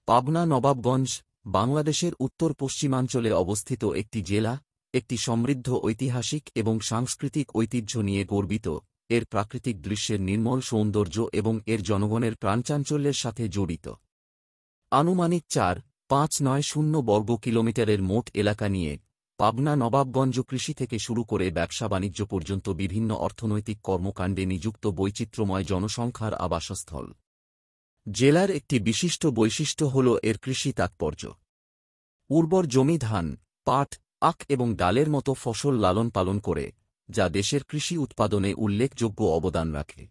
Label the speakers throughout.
Speaker 1: পাবনা নবাবগঞ্জ বাংলাদেশের উত্তর পশ্চিমাঞ্চলে অবস্থিত একটি জেলা, একটি সমৃদ্ধ ঐতিহাসিক এবং সাংস্কৃতিক ঐতিহ্য নিয়ে গর্বিত, এর প্রাকৃতিক দৃশ্যের নির্মল সৌন্দর্য এবং এর জনগণের প্রাণচাঞ্চল্যের সাথে জড়িত। আনুমানিক 4,590 বর্গ কিলোমিটারের মোট এলাকা নিয়ে পাবনা নবাবগঞ্জ কৃষি থেকে শুরু করে ব্যবসা-বাণিজ্য পর্যন্ত বিভিন্ন অর্থনৈতিক কর্মকাণ্ডে নিযুক্ত বৈচিত্র্যময় জনসংখ্যার আবাসস্থল। জেলার একটি বিশিষ্ট বৈশিষ্ট্য হল এর কৃষি তাৎপর্য। উর্বর জমি ধান, পাট, আখ এবং ডালের মতো ফসল লালন পালন করে, যা দেশের কৃষি উৎপাদনে উল্লেখযোগ্য অবদান রাখে।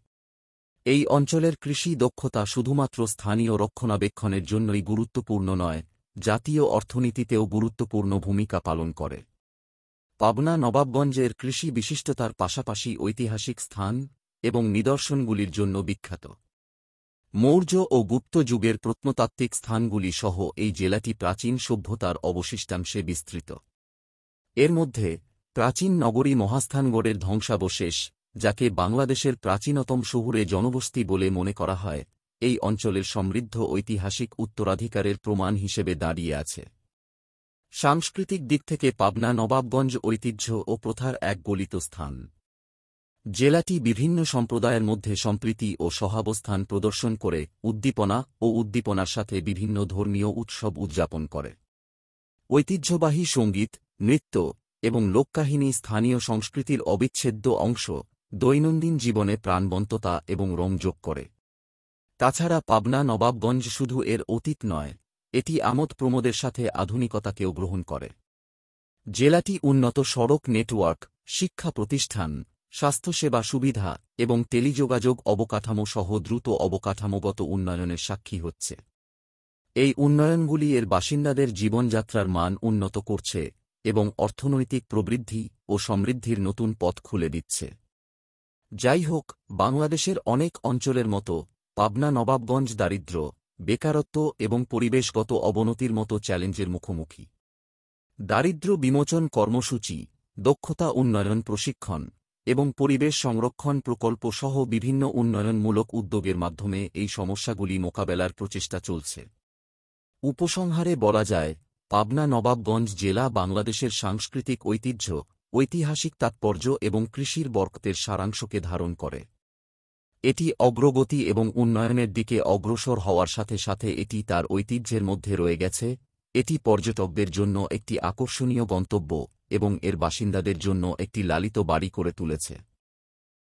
Speaker 1: এই অঞ্চলের কৃষি দক্ষতা শুধুমাত্র স্থানীয় রক্ষণাবেক্ষণের জন্যই গুরুত্বপূর্ণ নয়, জাতীয় অর্থনীতিতেও গুরুত্বপূর্ণ ভূমিকা পালন করে। পাবনা নবাবগঞ্জের কৃষি বিশিষ্টতার পাশাপাশি ঐতিহাসিক স্থান এবং নিদর্শনগুলির জন্য বিখ্যাত। মৌর্য ও গুপ্ত যুগের প্রত্নতাত্ত্বিক স্থানগুলি সহ এই জেলাটি প্রাচীন সভ্যতার অবশিষ্টাংশে বিস্তৃত। এর মধ্যে প্রাচীন নগরী মহাস্থানগড়ের ধ্বংসাবশেষ, যাকে বাংলাদেশের প্রাচীনতম শহুরে জনবসতি বলে মনে করা হয়, এই অঞ্চলের সমৃদ্ধ ঐতিহাসিক উত্তরাধিকারের প্রমাণ হিসেবে দাঁড়িয়ে আছে। সাংস্কৃতিক দিক থেকে পাবনা নবাবগঞ্জ ঐতিহ্য ও প্রথার এক গলিত স্থান। জেলাটি বিভিন্ন সম্প্রদায়ের মধ্যে সম্প্রীতি ও সহাবস্থান প্রদর্শন করে উদ্দীপনার সাথে বিভিন্ন ধর্মীয় উৎসব উদযাপন করে। ঐতিহ্যবাহী সঙ্গীত, নৃত্য এবং লোককাহিনী স্থানীয় সংস্কৃতির অবিচ্ছেদ্য অংশ, দৈনন্দিন জীবনে প্রাণবন্ততা এবং রং যোগ করে। তাছাড়া পাবনা নবাবগঞ্জ শুধু এর অতীত নয়, এটি আমোদ প্রমোদের সাথে আধুনিকতাকেও গ্রহণ করে। জেলাটি উন্নত সড়ক নেটওয়ার্ক, শিক্ষা প্রতিষ্ঠান, স্বাস্থ্যসেবা সুবিধা এবং টেলিযোগাযোগ অবকাঠামো সহ দ্রুত অবকাঠামোগত উন্নয়নের সাক্ষী হচ্ছে। এই উন্নয়নগুলি এর বাসিন্দাদের জীবনযাত্রার মান উন্নত করছে এবং অর্থনৈতিক প্রবৃদ্ধি ও সমৃদ্ধির নতুন পথ খুলে দিচ্ছে। যাই হোক, বাংলাদেশের অনেক অঞ্চলের মতো পাবনা নবাবগঞ্জ দারিদ্র্য, বেকারত্ব এবং পরিবেশগত অবনতির মতো চ্যালেঞ্জের মুখোমুখি। দারিদ্র্য বিমোচন কর্মসূচি, দক্ষতা উন্নয়ন প্রশিক্ষণ এবং পরিবেশ সংরক্ষণ প্রকল্প সহ বিভিন্ন উন্নয়নমূলক উদ্যোগের মাধ্যমে এই সমস্যাগুলি মোকাবেলার প্রচেষ্টা চলছে। উপসংহারে বলা যায়, পাবনা নবাবগঞ্জ জেলা বাংলাদেশের সাংস্কৃতিক ঐতিহ্য, ঐতিহাসিক তাৎপর্য এবং কৃষির বরকতের সারাংশকে ধারণ করে। এটি অগ্রগতি এবং উন্নয়নের দিকে অগ্রসর হওয়ার সাথে সাথে এটি তার ঐতিহ্যের মধ্যে রয়ে গেছে। এটি পর্যটকদের জন্য একটি আকর্ষণীয় গন্তব্য এবং এর বাসিন্দাদের জন্য একটি লালিত বাড়ি করে তুলেছে।